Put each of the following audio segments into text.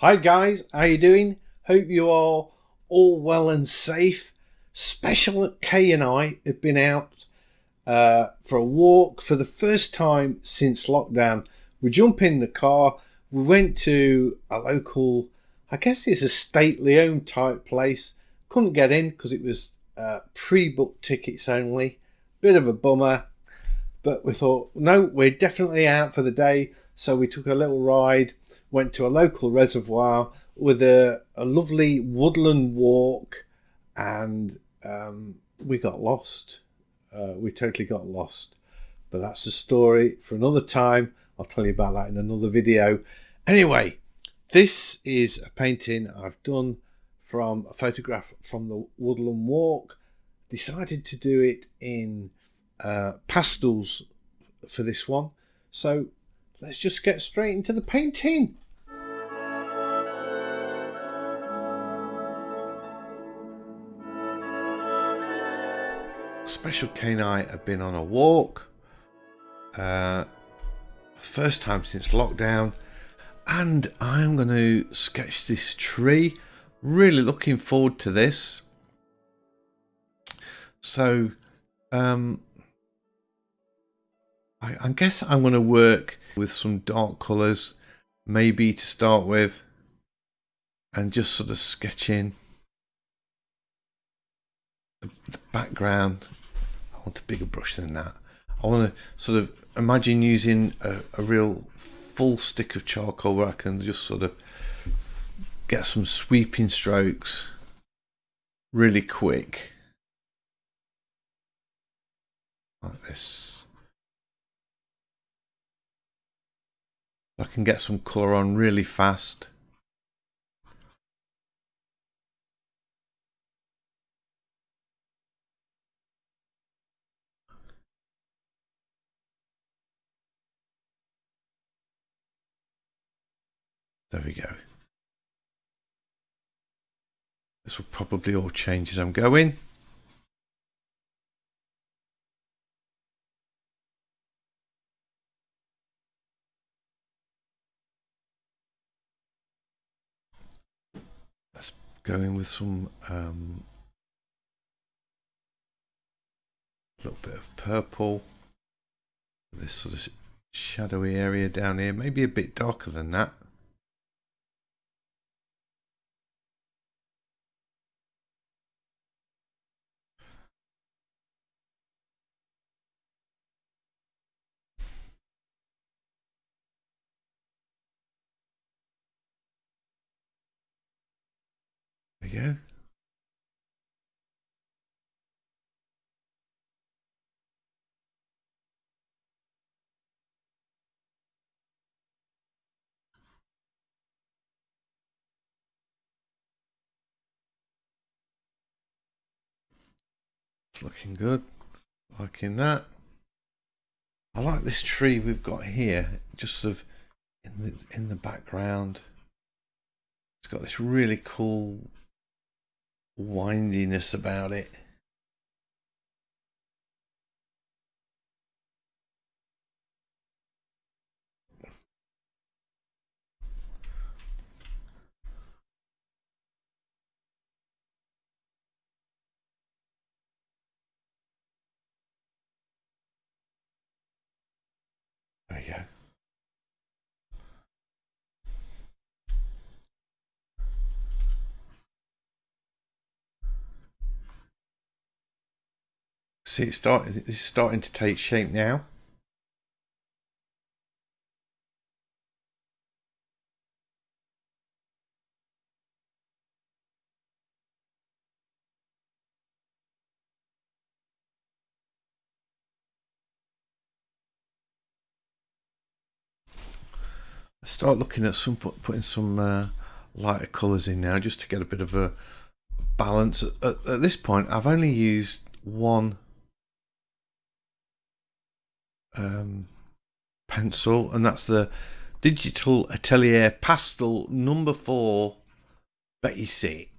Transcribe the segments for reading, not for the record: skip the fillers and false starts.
Hi guys, how you doing? Hope you are all well and safe. Special K and I have been out for a walk for the first time since lockdown. We jump in the car. We went to a local, I guess it's a stately owned type place. Couldn't get in because it was pre-booked tickets only. Bit of a bummer, but we thought, no, we're definitely out for the day. So we took a little ride, went to a local reservoir with a lovely woodland walk, and we got lost. We totally got lost. But that's a story for another time. I'll tell you about that in another video. Anyway, this is a painting I've done from a photograph from the woodland walk. Decided to do it in pastels for this one. So let's just get straight into the painting. Special K and I have been on a walk. First time since lockdown. And I'm going to sketch this tree. Really looking forward to this. So I guess I'm going to work with some dark colours, maybe to start with, and just sort of sketch in the background. I want a bigger brush than that. I want to sort of imagine using a real full stick of charcoal where I can just sort of get some sweeping strokes really quick. Like this. I can get some colour on really fast. There we go. This will probably all change as I'm going. Let's go in with some little bit of purple. This sort of shadowy area down here, maybe a bit darker than that. There we go. It's looking good. Liking that. I like this tree we've got here, just sort of in the background. It's got this really cool windiness about it. There you go. See, it's starting to take shape now. Let's start looking at putting some lighter colours in now, just to get a bit of a balance. At this point, I've only used one pencil, and that's the Digital Atelier Pastel number 4 Basic.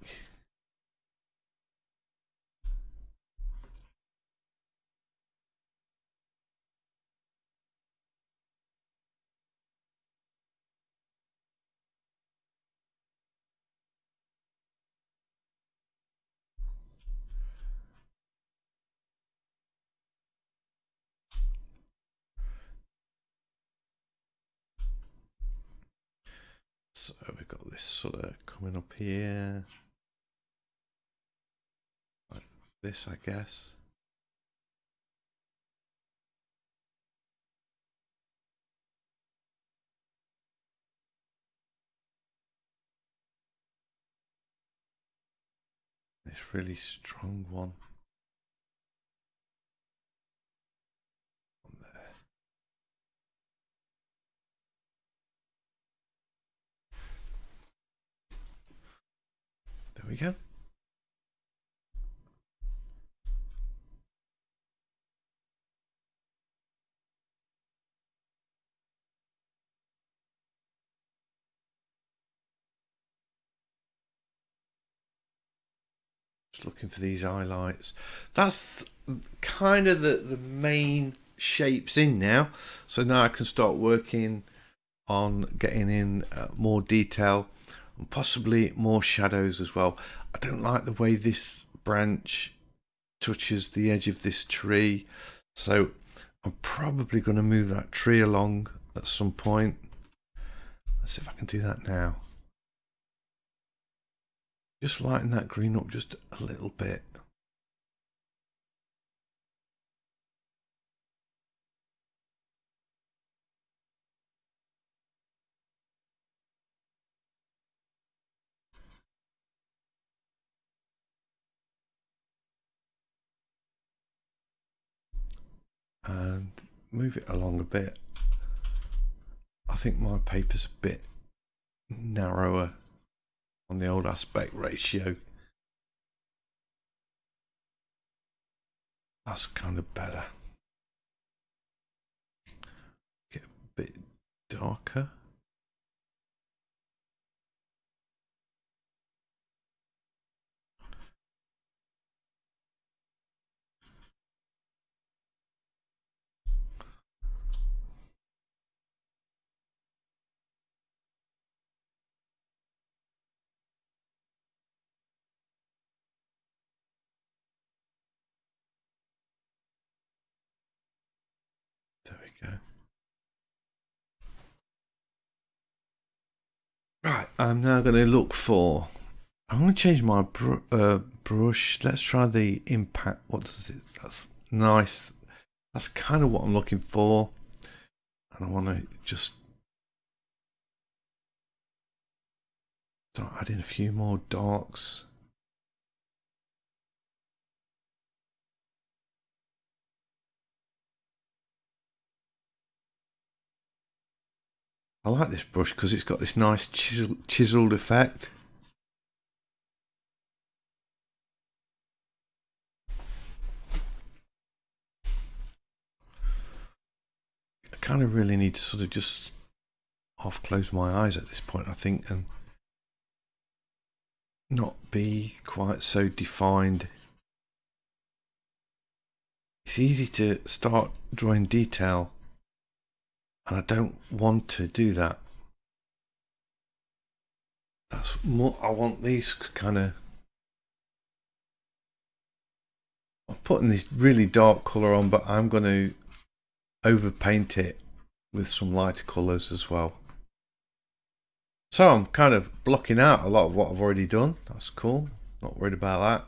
So we've got this sort of coming up here, like this, I guess. This really strong one on there. There we go. Just looking for these highlights. That's kind of the main shapes in now. So now I can start working on getting in more detail and possibly more shadows as well. I don't like the way this branch touches the edge of this tree, so I'm probably going to move that tree along at some point. Let's see if I can do that now. Just lighten that green up just a little bit. And move it along a bit. I think my paper's a bit narrower on the old aspect ratio. That's kind of better. Get a bit darker. There we go. Right, I'm now going to look for. I'm going to change my brush. Let's try the impact. What does it? That's nice. That's kind of what I'm looking for. And I want to just start adding a few more darks. I like this brush because it's got this nice chiseled effect. I kind of really need to sort of just half close my eyes at this point, I think, and not be quite so defined. It's easy to start drawing detail, and I don't want to do that. That's more. I want these kind of. I'm putting this really dark colour on, but I'm going to overpaint it with some lighter colours as well. So I'm kind of blocking out a lot of what I've already done. That's cool. Not worried about that.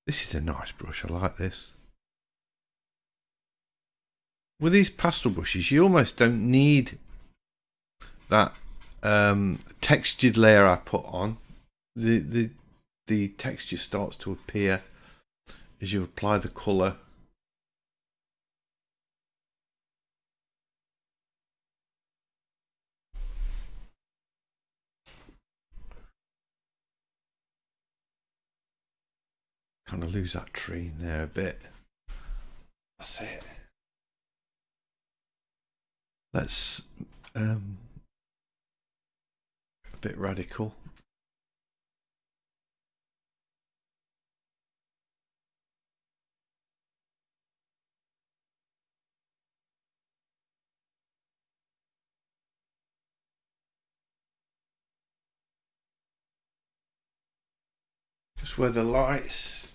This is a nice brush. I like this. With these pastel brushes, you almost don't need that textured layer I put on. The texture starts to appear as you apply the colour. Kind of lose that tree in there a bit. That's it. Let's a bit radical. Just where the lights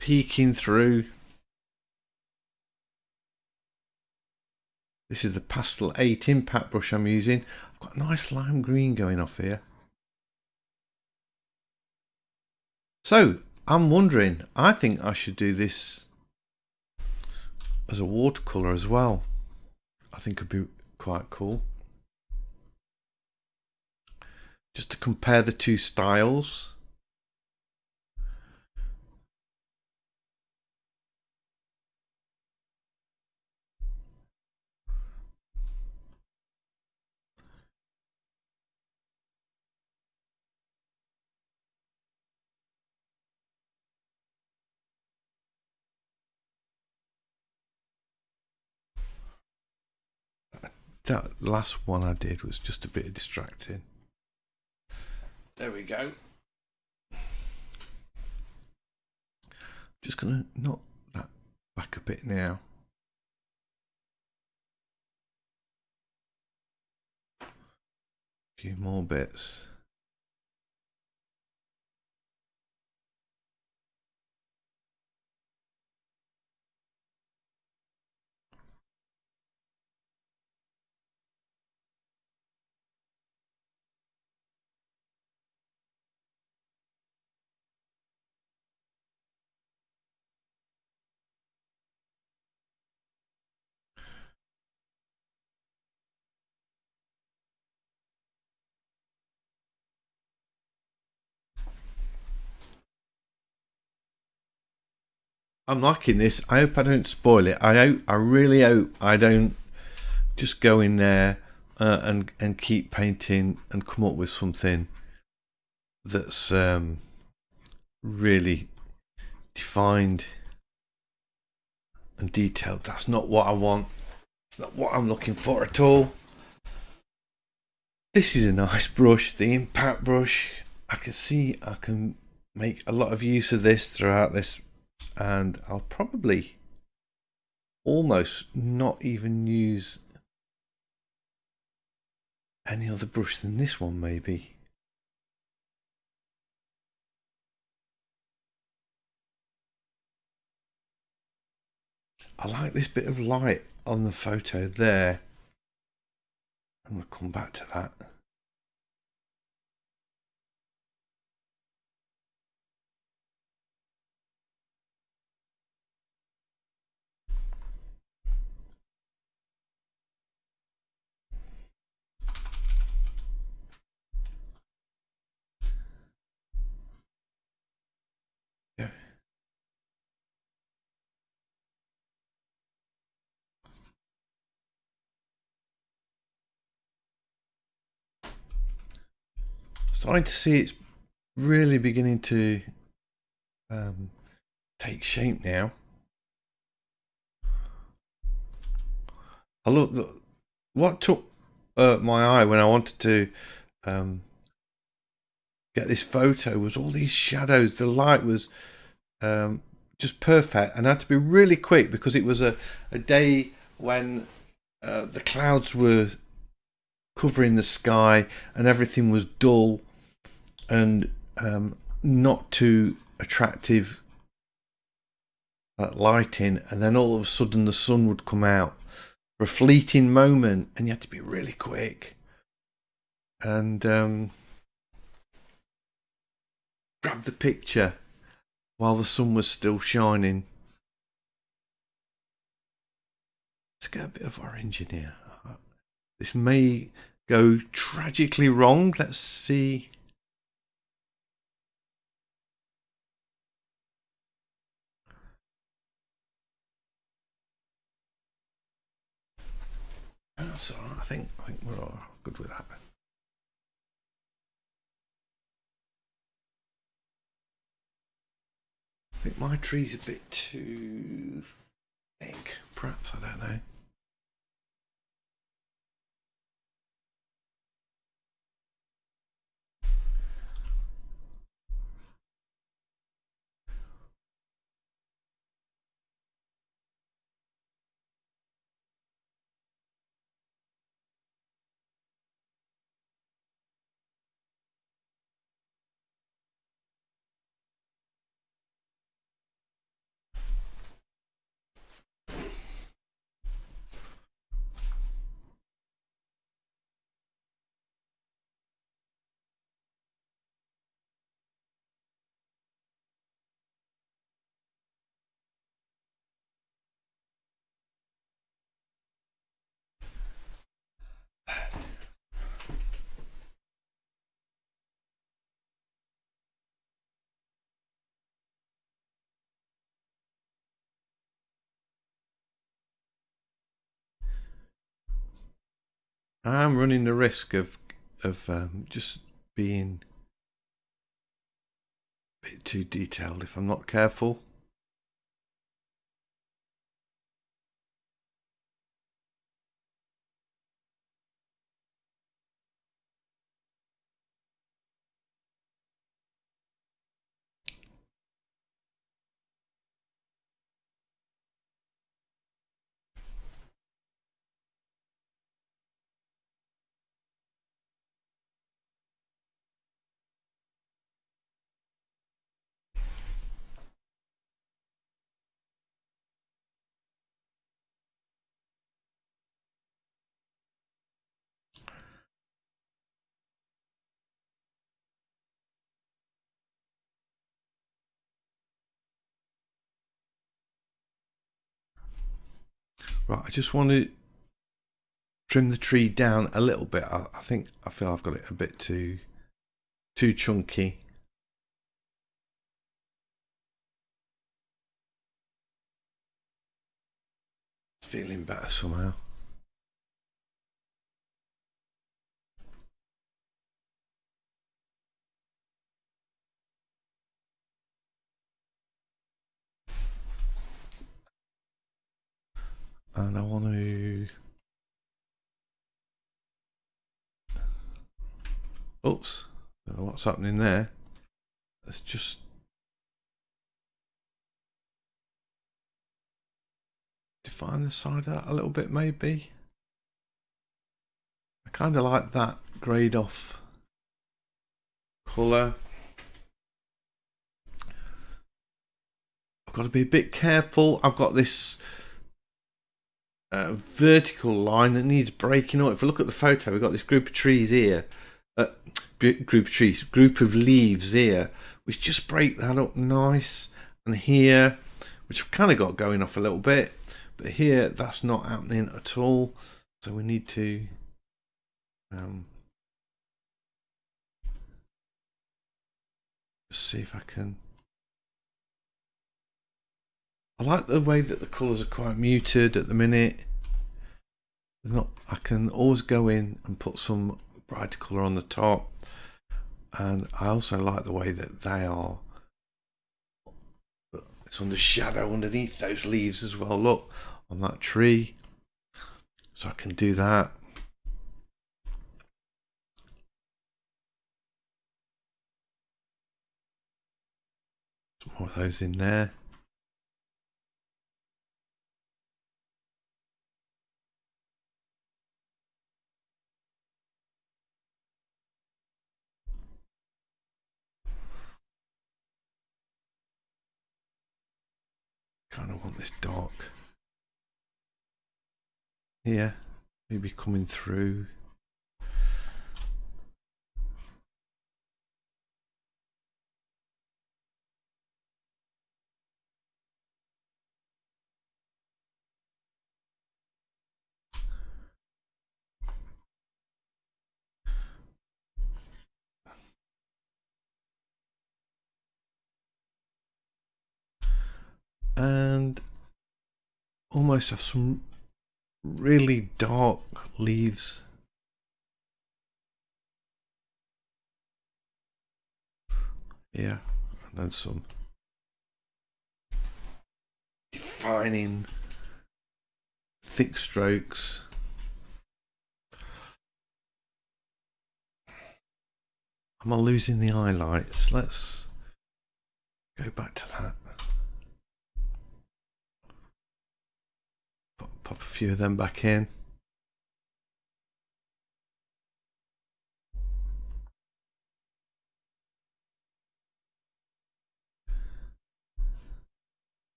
peeking through. This is the Pastel 8 impact brush I'm using. I've got a nice lime green going off here. So I'm wondering, I think I should do this as a watercolour as well. I think it'd be quite cool. Just to compare the two styles. That last one I did was just a bit distracting. There we go. Just gonna knock that back a bit now. A few more bits. I'm liking this. I hope I don't spoil it. I really hope I don't just go in there and keep painting and come up with something that's really defined and detailed. That's not what I want. It's not what I'm looking for at all. This is a nice brush, the impact brush. I can see I can make a lot of use of this throughout this, and I'll probably almost not even use any other brush than this one, maybe. I like this bit of light on the photo there. I'm going to come back to that. Yeah. Starting to see it's really beginning to take shape now. I look, what took my eye when I wanted to get this photo was all these shadows. The light was just perfect, and I had to be really quick because it was a day when the clouds were covering the sky and everything was dull and not too attractive lighting, and then all of a sudden the sun would come out for a fleeting moment, and you had to be really quick and grab the picture while the sun was still shining. Let's get a bit of orange in here. This may go tragically wrong. Let's see. That's all right. I think we're all good with that. I think my tree's a bit too thick, perhaps, I don't know. I'm running the risk of just being a bit too detailed if I'm not careful. Right, I just want to trim the tree down a little bit. I feel I've got it a bit too chunky. Feeling better somehow. And I want to... Oops, I don't know what's happening there. Let's just... define the side of that a little bit, maybe. I kind of like that greyed off colour. I've got to be a bit careful. I've got this vertical line that needs breaking up. If we look at the photo, we've got this group of trees here. Group of leaves here, which just break that up nice. And here, which I've kind of got going off a little bit. But here, that's not happening at all. So we need to... see if I can... I like the way that the colours are quite muted at the minute. I can always go in and put some brighter colour on the top. And I also like the way that they are... it's under shadow underneath those leaves as well. Look, on that tree. So I can do that. Some more of those in there. Kind of want this dark here, maybe coming through. And almost have some really dark leaves. Yeah, and then some defining thick strokes. Am I losing the highlights? Let's go back to that. Pop a few of them back in.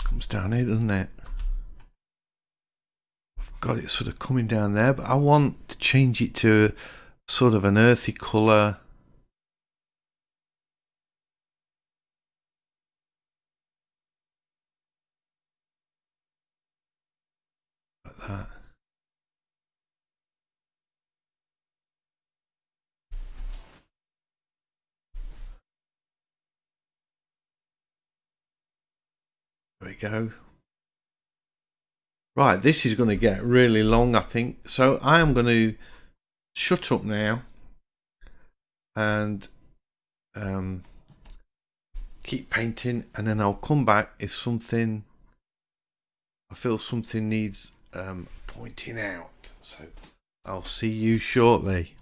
Comes down here, doesn't it? I've got it sort of coming down there, but I want to change it to sort of an earthy colour. Like that. go. Right, this is going to get really long, I think. So I am going to shut up now and keep painting, and then I'll come back if I feel something needs pointing out. So I'll see you shortly.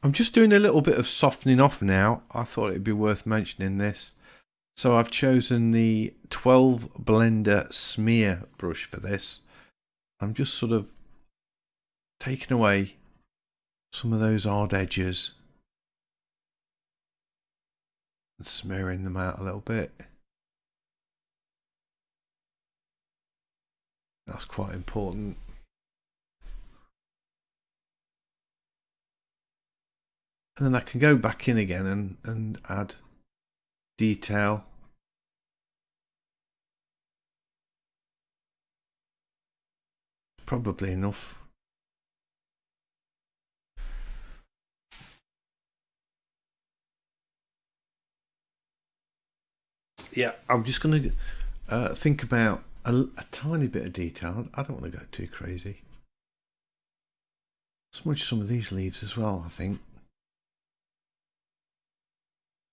I'm just doing a little bit of softening off now. I thought it'd be worth mentioning this. So I've chosen the 12 blender smear brush for this. I'm just sort of taking away some of those hard edges and smearing them out a little bit. That's quite important. And then I can go back in again and add detail. Probably enough. Yeah, I'm just going to think about a tiny bit of detail. I don't want to go too crazy. Smudge some of these leaves as well, I think.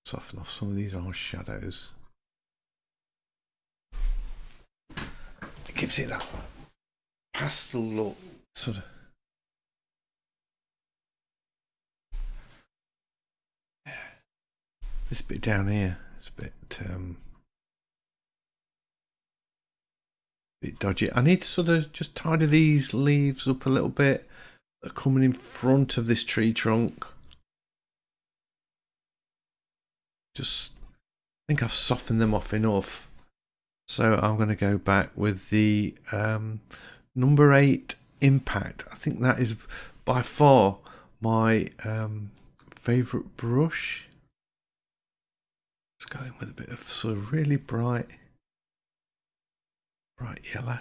Soften off some of these harsh shadows. It gives it that pastel look, sort of. This bit down here is a bit dodgy. I need to sort of just tidy these leaves up a little bit. They're coming in front of this tree trunk. Just think I've softened them off enough. So I'm going to go back with the number 8 Impact. I think that is by far my favourite brush. Let's go in with a bit of sort of really bright yellow.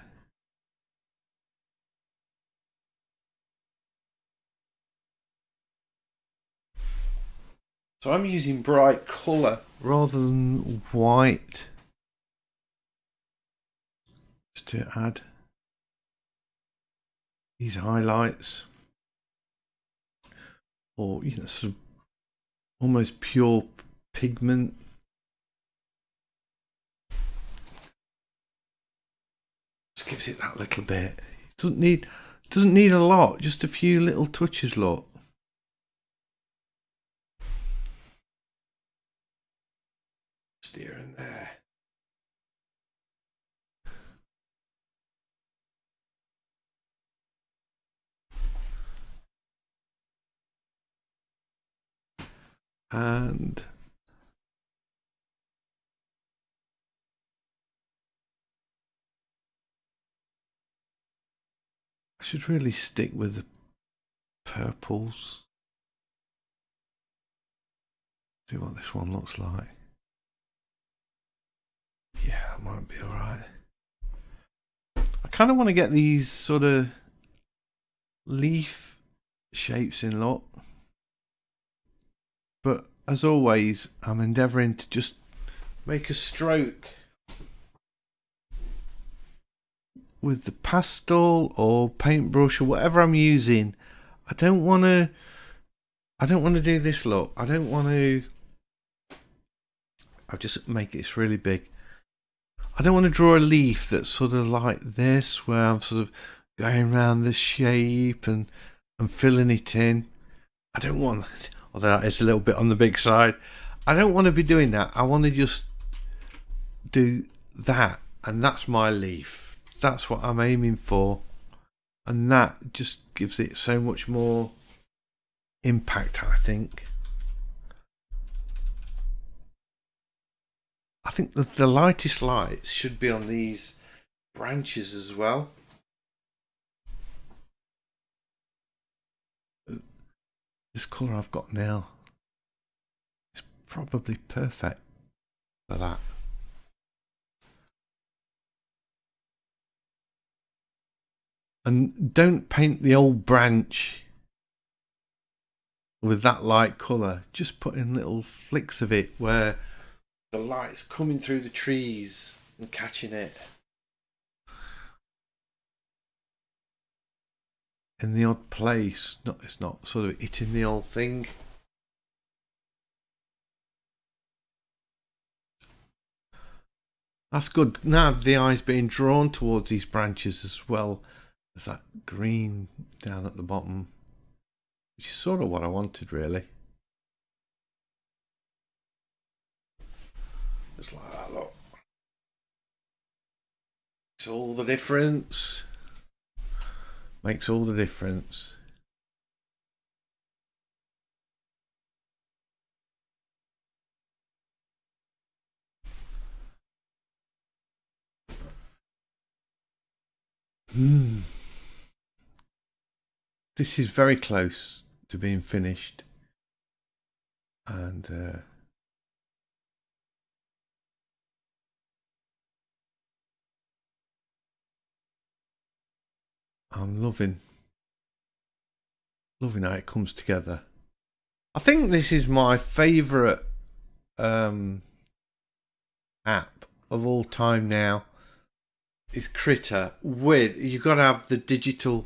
So I'm using bright colour rather than white, just to add these highlights, or sort of almost pure pigment. Just gives it that little bit. It doesn't need a lot, just a few little touches, look. Just here and there. And I should really stick with the purples. See what this one looks like. Yeah, that might be alright. I kind of want to get these sort of leaf shapes in, look. But as always, I'm endeavouring to just make a stroke with the pastel or paintbrush or whatever I'm using. I don't want to do this look. I'll just make this really big. I don't want to draw a leaf that's sort of like this, where I'm sort of going around the shape and filling it in. I don't want, although it's a little bit on the big side, I don't want to be doing that. I want to just do that, and that's my leaf. That's what I'm aiming for, and that just gives it so much more impact, I think. I think that the lightest lights should be on these branches as well. This colour I've got now is probably perfect for that. And don't paint the old branch with that light colour. Just put in little flicks of it where the light's coming through the trees and catching it. In the odd place. It's not sort of hitting the old thing. That's good. Now the eye's being drawn towards these branches as well as that green down at the bottom, which is sort of what I wanted, really. Just like that, look. Makes all the difference. Makes all the difference. This is very close to being finished, and I'm loving how it comes together. I think this is my favourite app of all time now. Is Krita. You've got to have the Digital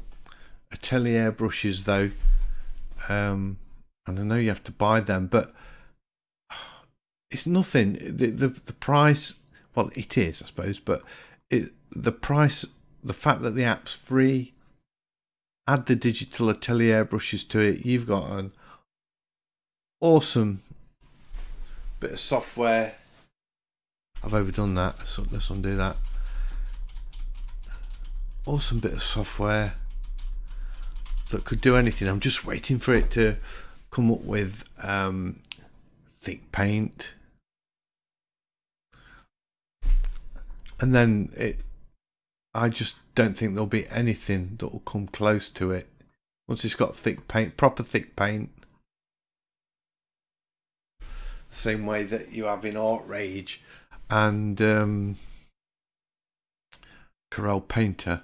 Atelier brushes though, and I know you have to buy them, but it's nothing. The price, well, it is, I suppose, but the price, the fact that the app's free, add the Digital Atelier brushes to it, you've got an awesome bit of software. I've overdone that, so let's undo that. Awesome bit of software that could do anything. I'm just waiting for it to come up with thick paint, and then I just don't think there'll be anything that will come close to it once it's got thick paint, proper thick paint, the same way that you have in Artrage and Corel Painter.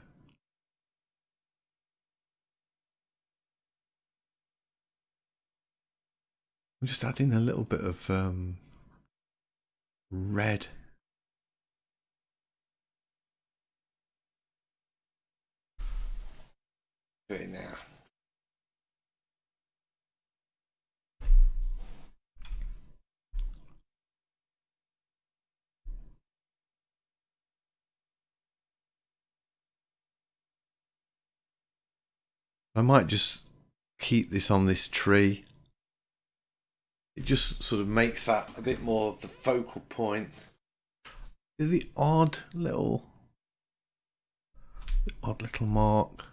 I'm just adding a little bit of red. Do it now. I might just keep this on this tree. It just sort of makes that a bit more of the focal point. The odd little mark.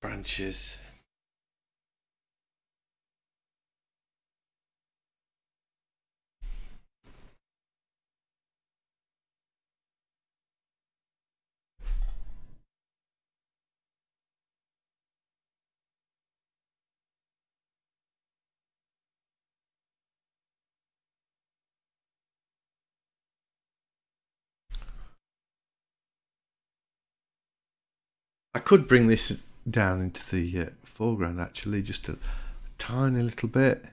Branches. I could bring this down into the foreground actually, just a tiny little bit.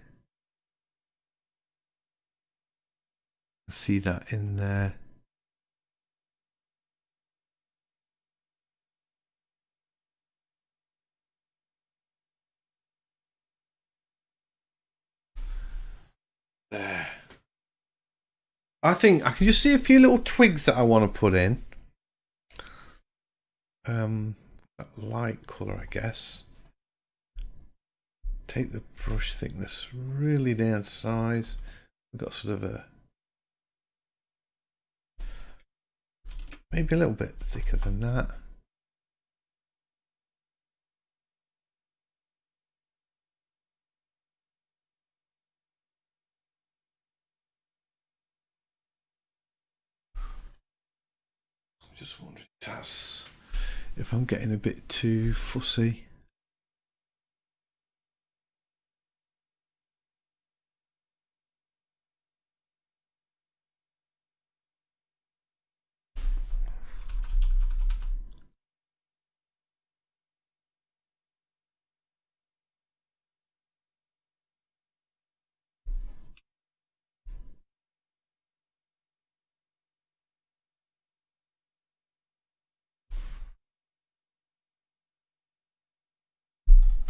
See that in there. There. I think I can just see a few little twigs that I want to put in. That light colour, I guess. Take the brush thickness really down size. We've got sort of a maybe a little bit thicker than that. I'm just wondering if I'm getting a bit too fussy.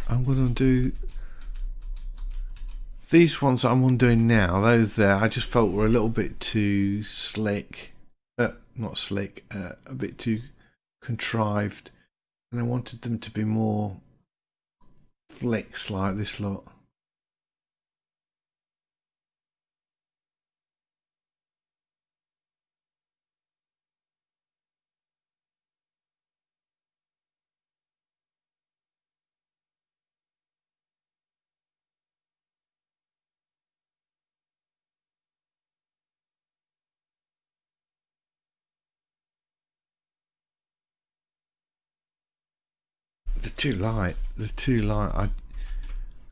I'm going to do these ones I'm undoing now. Those there I just felt were a little bit too slick. Not slick, a bit too contrived. And I wanted them to be more flicks like this lot. They're too light. They're too light. I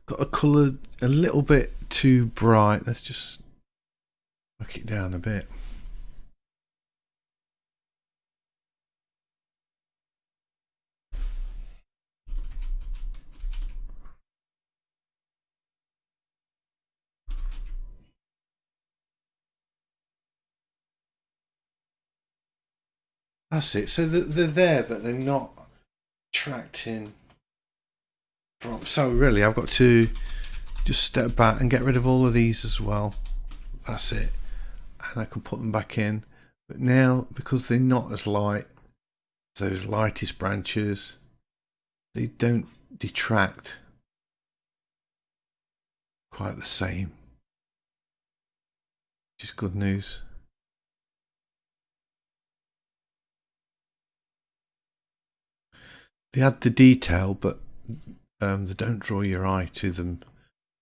got a colour a little bit too bright. Let's just knock it down a bit. That's it. So they're there, but they're not attracting from. So really, I've got to just step back and get rid of all of these as well. That's it. And I can put them back in. But now, because they're not as light as those lightest branches, they don't detract quite the same. Which is good news. They add the detail, but they don't draw your eye to them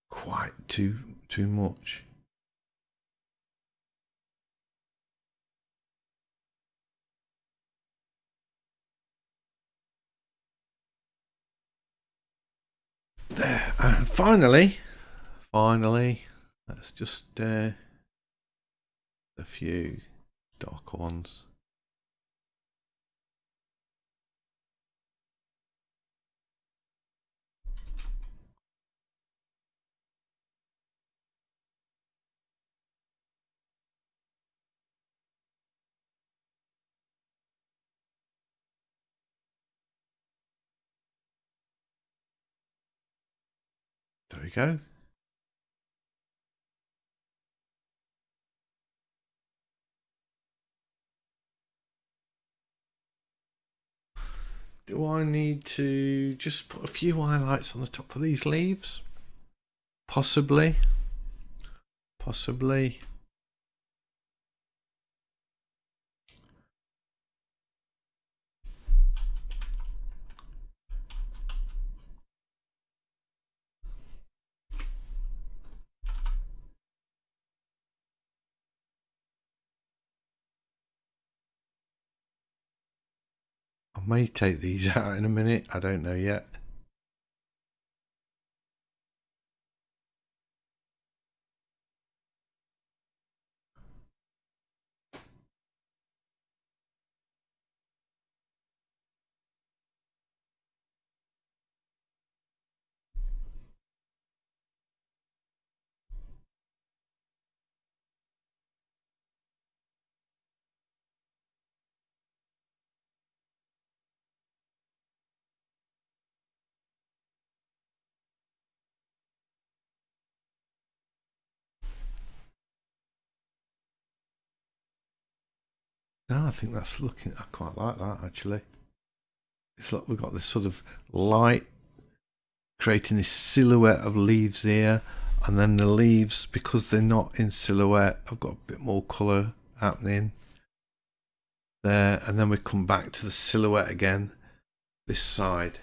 quite too much. There, and finally, let's just a few darker ones. go. Do I need to just put a few highlights on the top of these leaves? Possibly. Possibly. I may take these out in a minute. I don't know yet. No, I think that's looking. I quite like that actually. It's like we've got this sort of light creating this silhouette of leaves here, and then the leaves, because they're not in silhouette, I've got a bit more colour happening there, and then we come back to the silhouette again this side.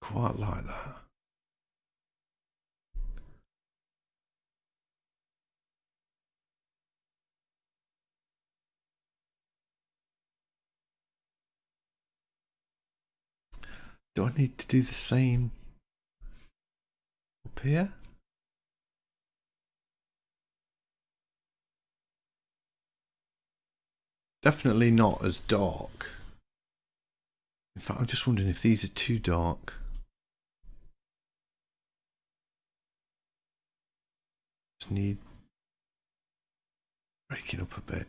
Quite like that. Do I need to do the same up here? Definitely not as dark. In fact, I'm just wondering if these are too dark. Just need breaking up a bit.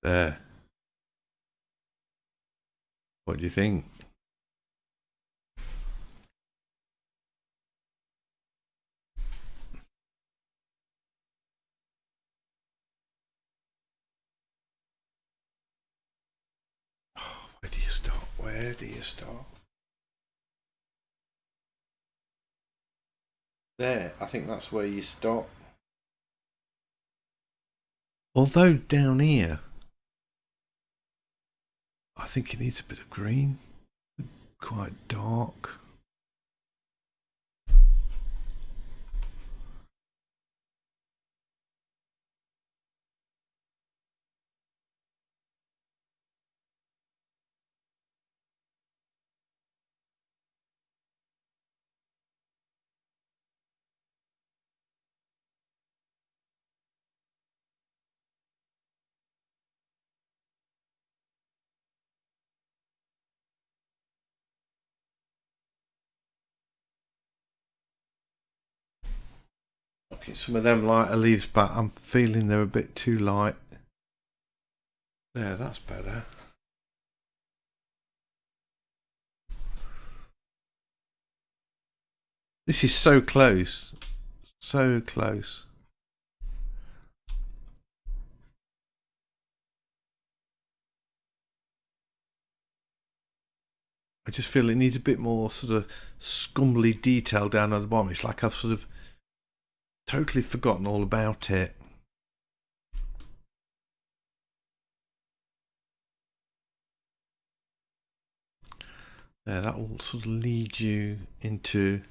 There. What do you think? Oh, where do you start? Where do you start? There, I think that's where you stop. Although down here, I think it needs a bit of green. Quite dark. Okay, some of them lighter leaves back. I'm feeling they're a bit too light. There, that's better. This is so close. So close. I just feel it needs a bit more sort of scumbly detail down at the bottom. It's like I've sort of totally forgotten all about it. There, that will sort of lead you into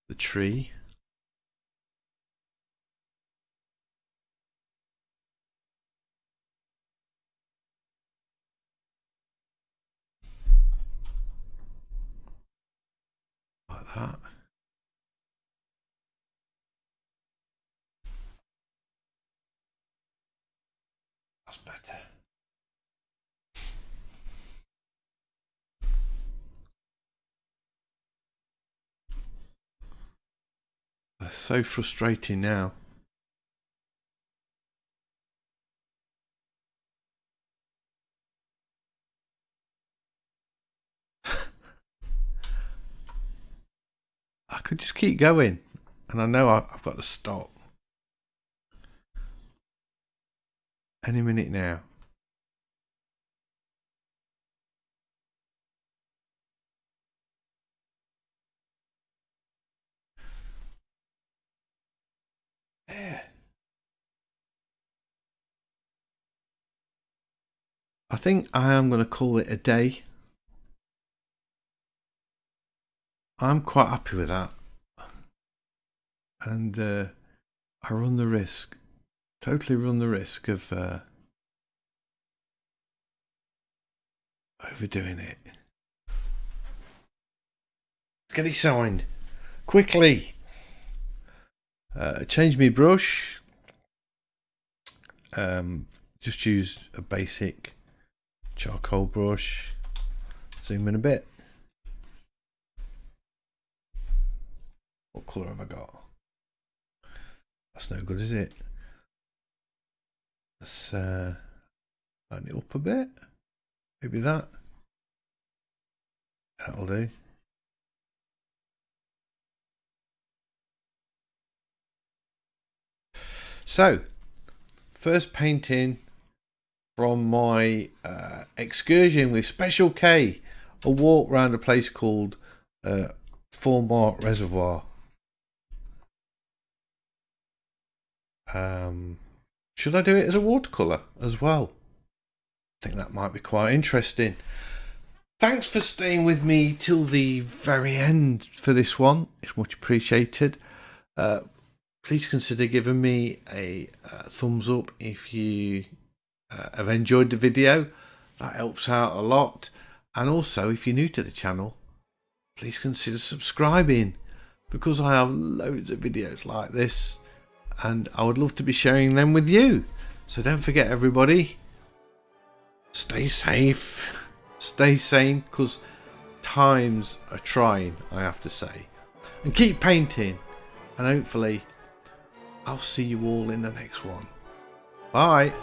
the tree. Like that. That's better. That's so frustrating now. I could just keep going, and I know I've got to stop any minute now. There. I think I am going to call it a day. I'm quite happy with that. And I run the risk, totally run the risk of overdoing it. Get it signed. Quickly. Change my brush. Just use a basic charcoal brush. Zoom in a bit. What colour have I got? That's no good, is it? Let's lighten it up a bit. Maybe that. That'll do. So, first painting from my excursion with Special K, a walk around a place called Formart Reservoir. Should I do it as a watercolour as well? I think that might be quite interesting. Thanks for staying with me till the very end for this one. It's much appreciated. Please consider giving me a thumbs up if you have enjoyed the video. That helps out a lot. And also, if you're new to the channel, please consider subscribing, because I have loads of videos like this and I would love to be sharing them with you. So don't forget, everybody, stay safe, stay sane, because times are trying, I have to say. And keep painting, and hopefully I'll see you all in the next one. Bye.